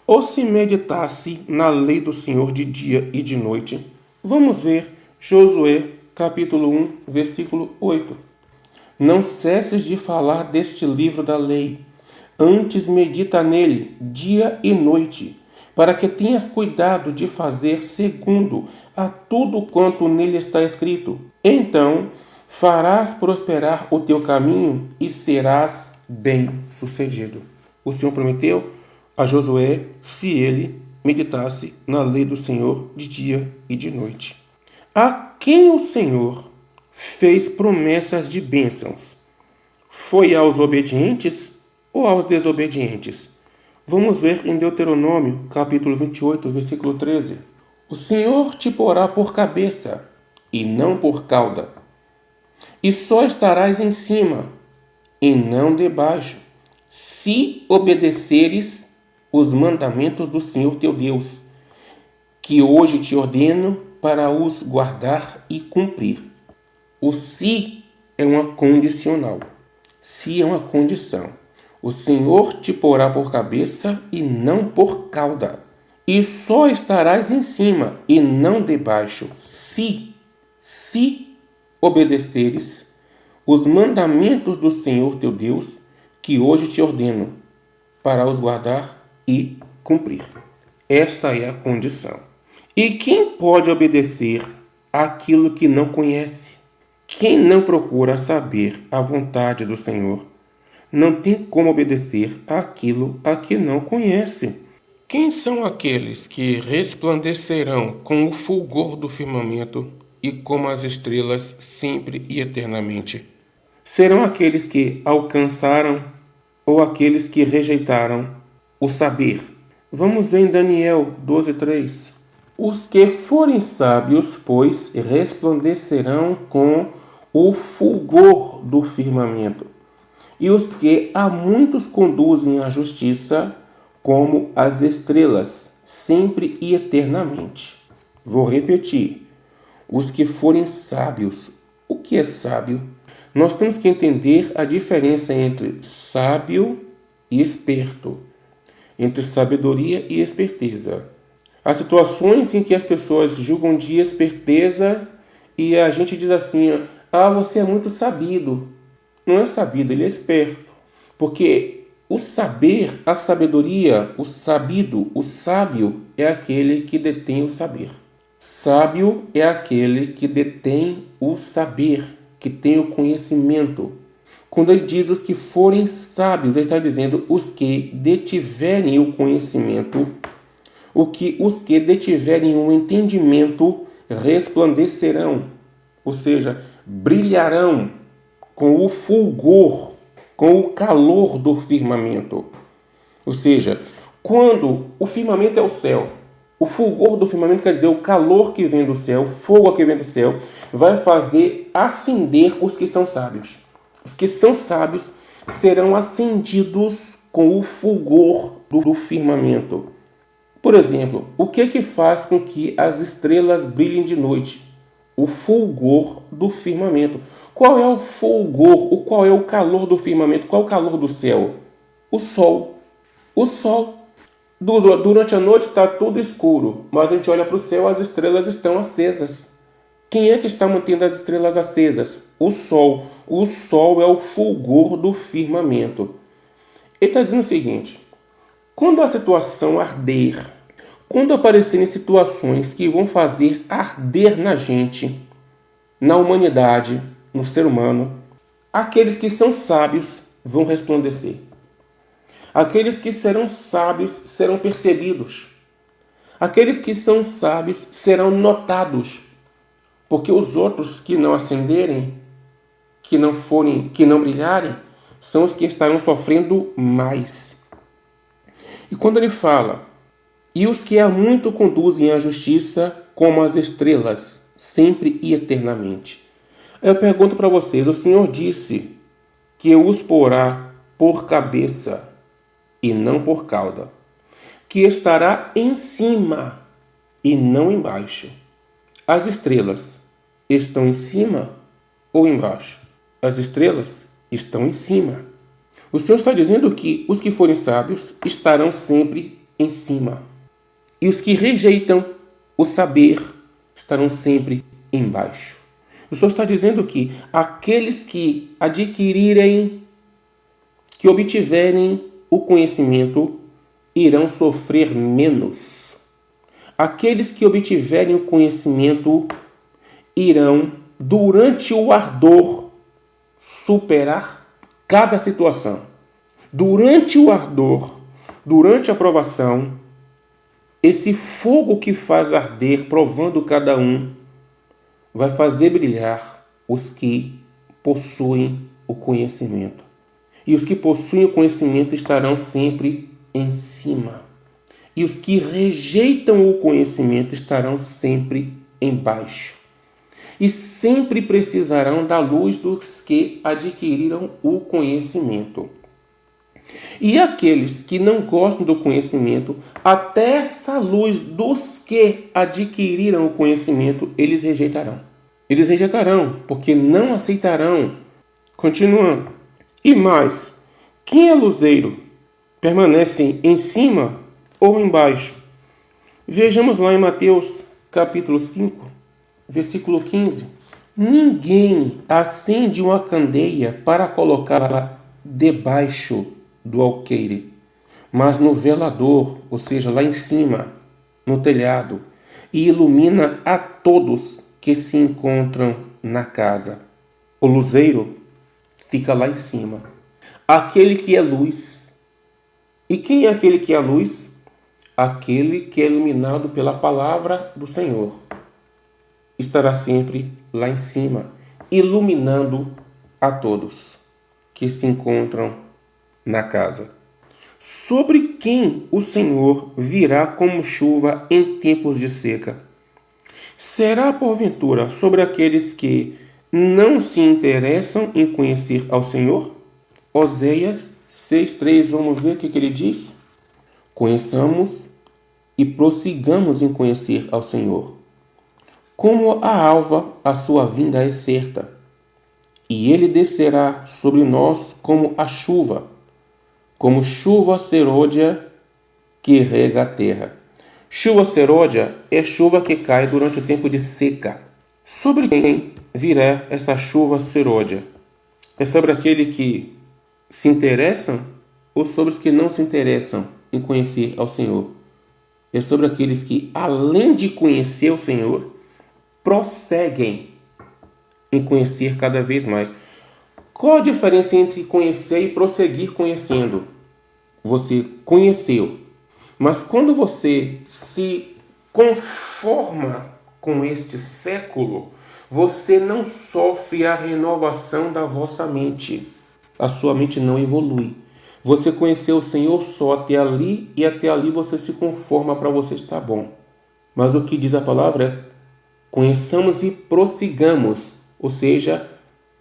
ou se meditasse na lei do Senhor de dia e de noite. Vamos ver Josué, capítulo 1, versículo 8. Não cesses de falar deste livro da lei, antes medita nele dia e noite, para que tenhas cuidado de fazer segundo a tudo quanto nele está escrito. Então farás prosperar o teu caminho e serás bem-sucedido. O Senhor prometeu a Josué se ele meditasse na lei do Senhor de dia e de noite. A quem o Senhor fez promessas de bênçãos? Foi aos obedientes ou aos desobedientes? Vamos ver em Deuteronômio, capítulo 28, versículo 13. O Senhor te porá por cabeça e não por cauda, e só estarás em cima e não debaixo, se obedeceres os mandamentos do Senhor teu Deus, que hoje te ordeno para os guardar e cumprir. O se é uma condicional. Se é uma condição. O Senhor te porá por cabeça e não por cauda, e só estarás em cima e não debaixo, se obedeceres os mandamentos do Senhor teu Deus, que hoje te ordeno, para os guardar e cumprir. Essa é a condição. E quem pode obedecer àquilo que não conhece? Quem não procura saber a vontade do Senhor, não tem como obedecer àquilo a que não conhece. Quem são aqueles que resplandecerão com o fulgor do firmamento e como as estrelas sempre e eternamente? Serão aqueles que alcançaram ou aqueles que rejeitaram o saber? Vamos ver em Daniel 12:3. Os que forem sábios, pois, resplandecerão com o fulgor do firmamento, e os que a muitos conduzem à justiça, como as estrelas, sempre e eternamente. Vou repetir. Os que forem sábios. O que é sábio? Nós temos que entender a diferença entre sábio e esperto, entre sabedoria e esperteza. Há situações em que as pessoas julgam de esperteza e a gente diz assim: você é muito sabido. Não é sabido, ele é esperto. Porque o saber, a sabedoria, o sabido, o sábio é aquele que detém o saber. Sábio é aquele que detém o saber, que tem o conhecimento. Quando ele diz os que forem sábios, ele está dizendo os que detiverem o conhecimento, os que detiverem o entendimento resplandecerão, ou seja, brilharão com o fulgor, com o calor do firmamento. Ou seja, quando o firmamento é o céu, o fulgor do firmamento quer dizer o calor que vem do céu, o fogo que vem do céu, vai fazer acender os que são sábios. Os que são sábios serão acendidos com o fulgor do firmamento. Por exemplo, o que faz com que as estrelas brilhem de noite? O fulgor do firmamento. Qual é o fulgor? Qual é o calor do firmamento? Qual é o calor do céu? O sol. O sol. Durante a noite está tudo escuro, mas a gente olha para o céu, as estrelas estão acesas. Quem é que está mantendo as estrelas acesas? O sol. O sol é o fulgor do firmamento. Ele está dizendo o seguinte: quando a situação arder, quando aparecerem situações que vão fazer arder na gente, na humanidade, no ser humano, aqueles que são sábios vão resplandecer. Aqueles que serão sábios serão percebidos. Aqueles que são sábios serão notados. Porque os outros que não acenderem, que não brilharem, são os que estarão sofrendo mais. E quando ele fala, e os que a muito conduzem à justiça, como as estrelas, sempre e eternamente. Eu pergunto para vocês, o Senhor disse que os porá por cabeça e não por cauda, que estará em cima e não embaixo. As estrelas estão em cima ou embaixo? As estrelas estão em cima. O Senhor está dizendo que os que forem sábios estarão sempre em cima. E os que rejeitam o saber estarão sempre embaixo. O Senhor está dizendo que aqueles que adquirirem, que obtiverem o conhecimento, irão sofrer menos. Aqueles que obtiverem o conhecimento irão, durante o ardor, superar cada situação. Durante o ardor, durante a provação, esse fogo que faz arder, provando cada um, vai fazer brilhar os que possuem o conhecimento. E os que possuem o conhecimento estarão sempre em cima. E os que rejeitam o conhecimento estarão sempre embaixo. E sempre precisarão da luz dos que adquiriram o conhecimento. E aqueles que não gostam do conhecimento, até essa luz dos que adquiriram o conhecimento, eles rejeitarão. Eles rejeitarão, porque não aceitarão. Continuando. E mais, quem é luzeiro? Permanece em cima ou embaixo? Vejamos lá em Mateus capítulo 5, versículo 15. Ninguém acende uma candeia para colocá-la debaixo do alqueire, mas no velador, ou seja, lá em cima, no telhado, e ilumina a todos que se encontram na casa. O luzeiro fica lá em cima. Aquele que é luz. E quem é aquele que é luz? Aquele que é iluminado pela palavra do Senhor. Estará sempre lá em cima, iluminando a todos que se encontram na casa. Sobre quem o Senhor virá como chuva em tempos de seca? Será, porventura, sobre aqueles que não se interessam em conhecer ao Senhor? Oséias 6,3, vamos ver o que ele diz? Conheçamos e prossigamos em conhecer ao Senhor. Como a alva, a sua vinda é certa, e ele descerá sobre nós como a chuva, como chuva serôdia que rega a terra. Chuva serôdia é chuva que cai durante o tempo de seca. Sobre quem virá essa chuva serôdia? É sobre aquele que se interessam ou sobre os que não se interessam em conhecer ao Senhor? É sobre aqueles que, além de conhecer o Senhor, prosseguem em conhecer cada vez mais. Qual a diferença entre conhecer e prosseguir conhecendo? Você conheceu, mas quando você se conforma com este século, você não sofre a renovação da vossa mente. A sua mente não evolui. Você conheceu o Senhor só até ali, e até ali você se conforma para você estar bom. Mas o que diz a palavra é: conheçamos e prossigamos, ou seja,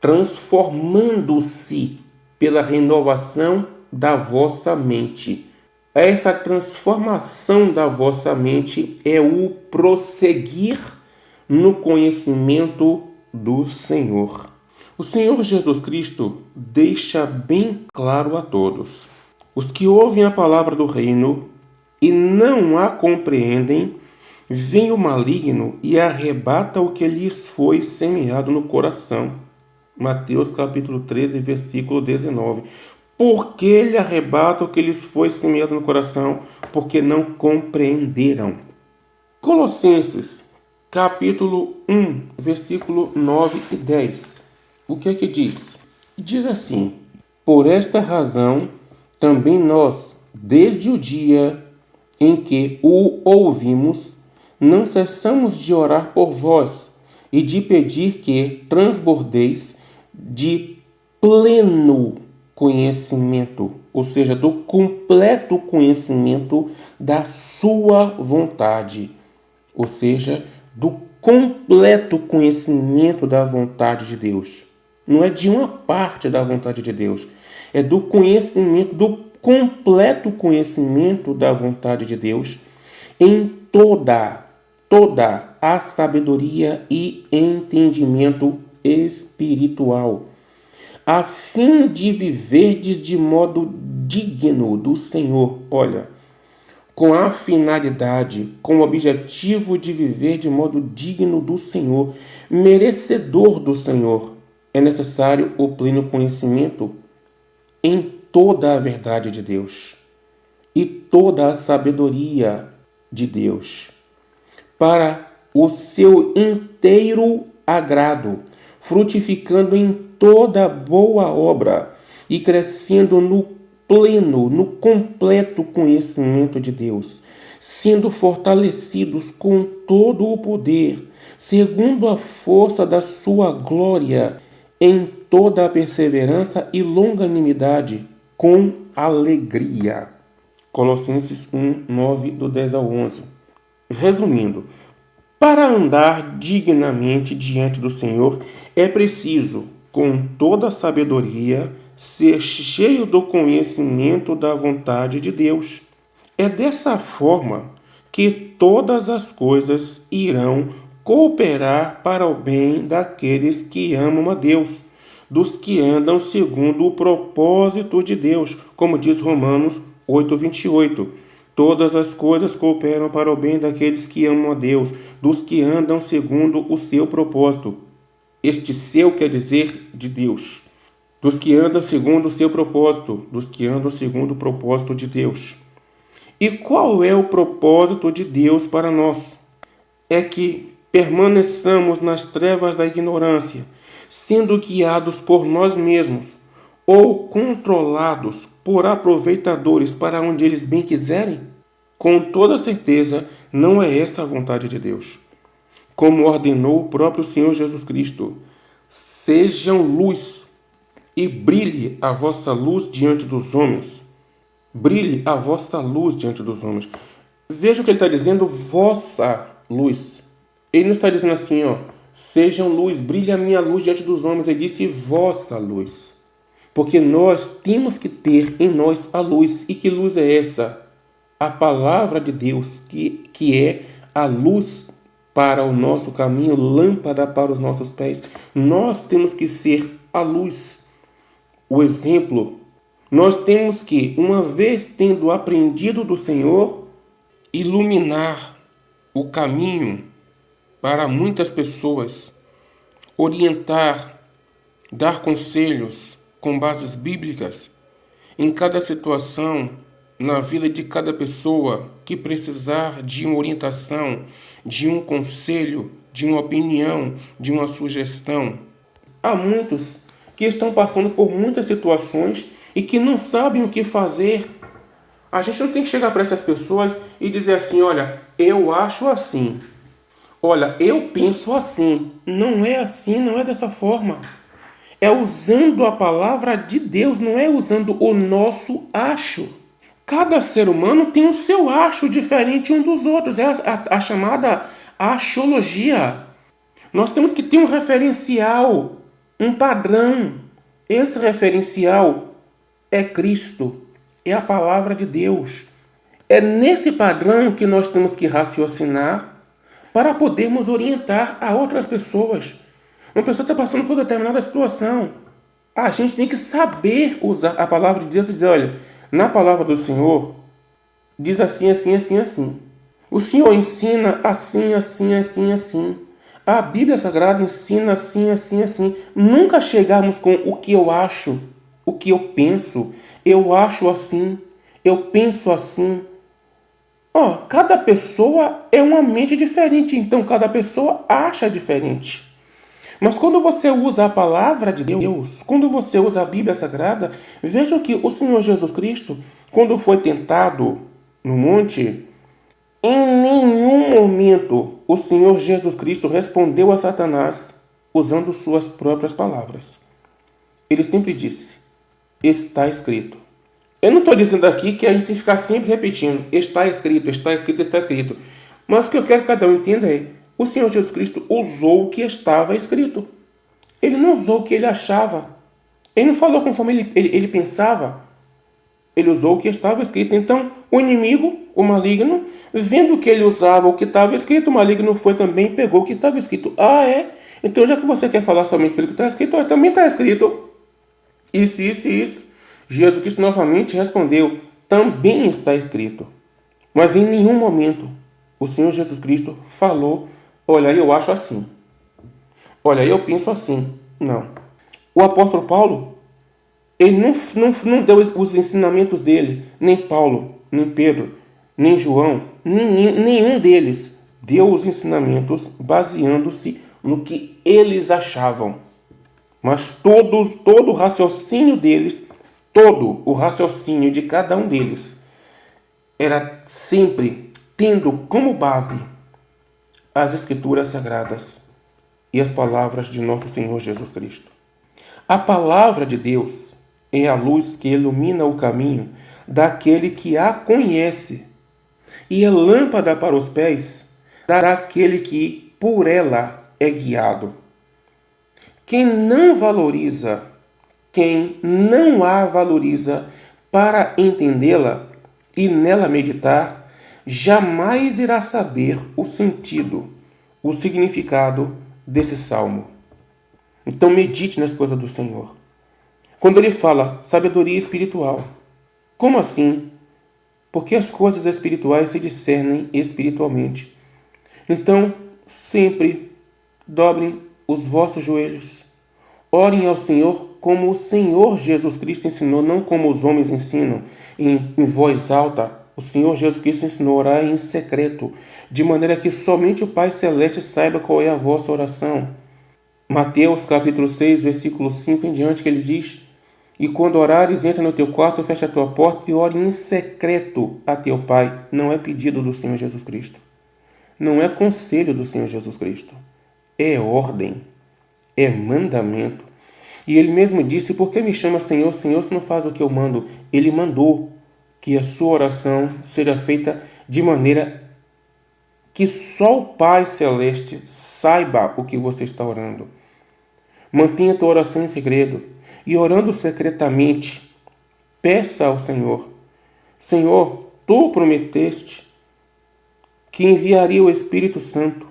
transformando-se pela renovação da vossa mente. Essa transformação da vossa mente é o prosseguir no conhecimento do Senhor. O Senhor Jesus Cristo deixa bem claro a todos: os que ouvem a palavra do reino e não a compreendem, vem o maligno e arrebata o que lhes foi semeado no coração. Mateus capítulo 13, versículo 19. Por que ele arrebata o que lhes foi semeado no coração? Porque não compreenderam. Colossenses capítulo 1, versículo 9 e 10. O que é que diz? Diz assim: por esta razão, também nós, desde o dia em que o ouvimos, não cessamos de orar por vós e de pedir que transbordeis de pleno conhecimento, ou seja, do completo conhecimento da sua vontade, ou seja, do completo conhecimento da vontade de Deus. Não é de uma parte da vontade de Deus, é do conhecimento, do completo conhecimento da vontade de Deus em toda a sabedoria e entendimento espiritual, a fim de viverdes de modo digno do Senhor. Olha, com a finalidade, com o objetivo de viver de modo digno do Senhor, merecedor do Senhor, é necessário o pleno conhecimento em toda a verdade de Deus e toda a sabedoria de Deus, para o seu inteiro agrado, frutificando em toda boa obra e crescendo no pleno, no completo conhecimento de Deus, sendo fortalecidos com todo o poder, segundo a força da sua glória, em toda a perseverança e longanimidade, com alegria. Colossenses 1, 9, do 10 ao 11. Resumindo, para andar dignamente diante do Senhor, é preciso, com toda a sabedoria, ser cheio do conhecimento da vontade de Deus. É dessa forma que todas as coisas irão cooperar para o bem daqueles que amam a Deus, dos que andam segundo o propósito de Deus, como diz Romanos 8:28. Todas as coisas cooperam para o bem daqueles que amam a Deus, dos que andam segundo o seu propósito. Este seu quer dizer de Deus. Dos que andam segundo o seu propósito, dos que andam segundo o propósito de Deus. E qual é o propósito de Deus para nós? É que permaneçamos nas trevas da ignorância, sendo guiados por nós mesmos ou controlados por aproveitadores para onde eles bem quiserem? Com toda certeza, não é essa a vontade de Deus. Como ordenou o próprio Senhor Jesus Cristo, sejam luz e brilhe a vossa luz diante dos homens. Brilhe a vossa luz diante dos homens. Veja o que ele está dizendo, vossa luz. Ele não está dizendo assim, sejam luz, brilhe a minha luz diante dos homens. Ele disse vossa luz. Porque nós temos que ter em nós a luz. E que luz é essa? A palavra de Deus, que é a luz para o nosso caminho, lâmpada para os nossos pés. Nós temos que ser a luz. O exemplo, nós temos que, uma vez tendo aprendido do Senhor, iluminar o caminho para muitas pessoas, orientar, dar conselhos com bases bíblicas em cada situação, na vida de cada pessoa que precisar de uma orientação, de um conselho, de uma opinião, de uma sugestão. Há muitos que estão passando por muitas situações e que não sabem o que fazer. A gente não tem que chegar para essas pessoas e dizer assim, olha, eu acho assim. Olha, eu penso assim. Não é assim, não é dessa forma. É usando a palavra de Deus, não é usando o nosso acho. Cada ser humano tem o seu acho diferente um dos outros. É a chamada axiologia. Nós temos que ter um referencial, um padrão. Esse referencial é Cristo, é a palavra de Deus. É nesse padrão que nós temos que raciocinar para podermos orientar a outras pessoas. Uma pessoa está passando por determinada situação. A gente tem que saber usar a palavra de Deus e dizer, olha, na palavra do Senhor, diz assim, assim, assim, assim. O Senhor ensina assim, assim, assim, assim. A Bíblia Sagrada ensina assim, assim, assim. Nunca chegamos com o que eu acho, o que eu penso. Eu acho assim, eu penso assim. Cada pessoa é uma mente diferente, então cada pessoa acha diferente. Mas quando você usa a palavra de Deus, quando você usa a Bíblia Sagrada, veja que o Senhor Jesus Cristo, quando foi tentado no monte, em nenhum momento o Senhor Jesus Cristo respondeu a Satanás usando suas próprias palavras. Ele sempre disse, está escrito. Eu não estou dizendo aqui que a gente tem que ficar sempre repetindo, está escrito, está escrito, está escrito. Mas o que eu quero que cada um entenda é, o Senhor Jesus Cristo usou o que estava escrito. Ele não usou o que ele achava. Ele não falou conforme ele pensava. Ele usou o que estava escrito. Então, o inimigo, o maligno, vendo que ele usava o que estava escrito, o maligno foi também e pegou o que estava escrito. É? Então, já que você quer falar somente pelo que está escrito, também está escrito. Isso. Jesus Cristo novamente respondeu, também está escrito. Mas em nenhum momento o Senhor Jesus Cristo falou: olha, eu acho assim. Olha, eu penso assim. Não. O apóstolo Paulo, ele não deu os ensinamentos dele, nem Paulo, nem Pedro, nem João, nenhum deles deu os ensinamentos baseando-se no que eles achavam. Mas todo o raciocínio deles, todo o raciocínio de cada um deles, era sempre tendo como base as Escrituras Sagradas e as palavras de nosso Senhor Jesus Cristo. A palavra de Deus é a luz que ilumina o caminho daquele que a conhece e é lâmpada para os pés daquele que por ela é guiado. Quem não a valoriza para entendê-la e nela meditar, jamais irá saber o sentido, o significado desse salmo. Então medite nas coisas do Senhor. Quando ele fala sabedoria espiritual, como assim? Porque as coisas espirituais se discernem espiritualmente. Então, sempre dobrem os vossos joelhos. Orem ao Senhor como o Senhor Jesus Cristo ensinou, não como os homens ensinam, em voz alta. O Senhor Jesus Cristo ensinou a orar em secreto, de maneira que somente o Pai Celeste saiba qual é a vossa oração. Mateus capítulo 6, versículo 5 em diante, que ele diz: e quando orares, entra no teu quarto, fecha a tua porta e ore em secreto a teu Pai. Não é pedido do Senhor Jesus Cristo. Não é conselho do Senhor Jesus Cristo. É ordem. É mandamento. E ele mesmo disse: por que me chama Senhor, Senhor, se não faz o que eu mando? Ele mandou que a sua oração seja feita de maneira que só o Pai Celeste saiba o que você está orando. Mantenha a tua oração em segredo e, orando secretamente, peça ao Senhor: Senhor, tu prometeste que enviaria o Espírito Santo,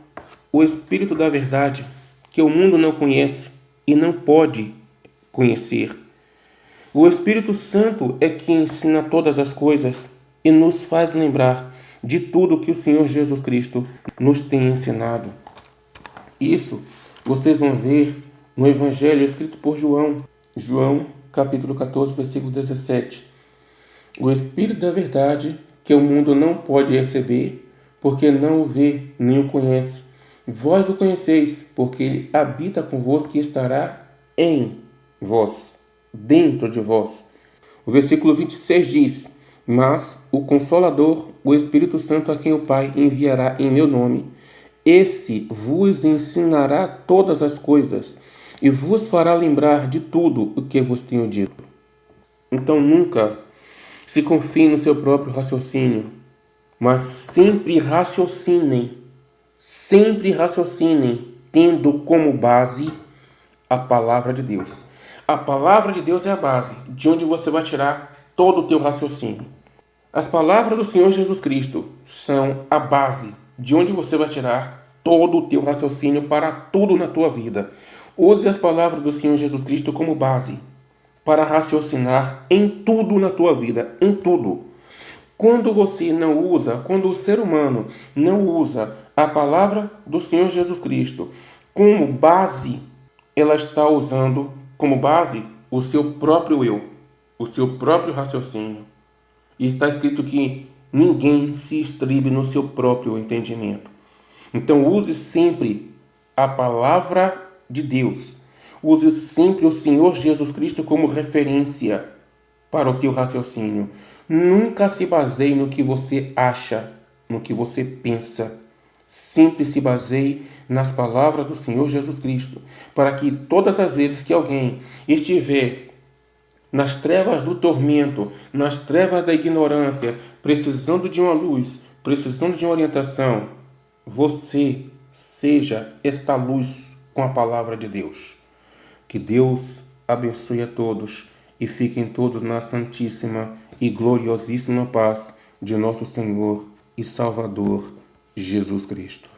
o Espírito da verdade, que o mundo não conhece e não pode conhecer. O Espírito Santo é quem ensina todas as coisas e nos faz lembrar de tudo que o Senhor Jesus Cristo nos tem ensinado. Isso vocês vão ver no Evangelho escrito por João. João, capítulo 14, versículo 17. O Espírito da verdade, que o mundo não pode receber, porque não o vê, nem o conhece. Vós o conheceis, porque ele habita convosco e estará em vós, dentro de vós. O versículo 26 diz: mas o Consolador, o Espírito Santo, a quem o Pai enviará em meu nome, esse vos ensinará todas as coisas e vos fará lembrar de tudo o que vos tenho dito. Então nunca se confiem no seu próprio raciocínio, mas sempre raciocinem, tendo como base a palavra de Deus. A palavra de Deus é a base de onde você vai tirar todo o teu raciocínio. As palavras do Senhor Jesus Cristo são a base de onde você vai tirar todo o teu raciocínio para tudo na tua vida. Use as palavras do Senhor Jesus Cristo como base para raciocinar em tudo na tua vida, em tudo. Quando o ser humano não usa a palavra do Senhor Jesus Cristo como base, ela está usando como base o seu próprio eu, o seu próprio raciocínio. E está escrito que ninguém se estribe no seu próprio entendimento. Então use sempre a palavra de Deus. Use sempre o Senhor Jesus Cristo como referência para o teu raciocínio. Nunca se baseie no que você acha, no que você pensa. Sempre se baseie nas palavras do Senhor Jesus Cristo, para que todas as vezes que alguém estiver nas trevas do tormento, nas trevas da ignorância, precisando de uma luz, precisando de uma orientação, você seja esta luz com a palavra de Deus. Que Deus abençoe a todos e fiquem todos na santíssima e gloriosíssima paz de nosso Senhor e Salvador Jesus Cristo.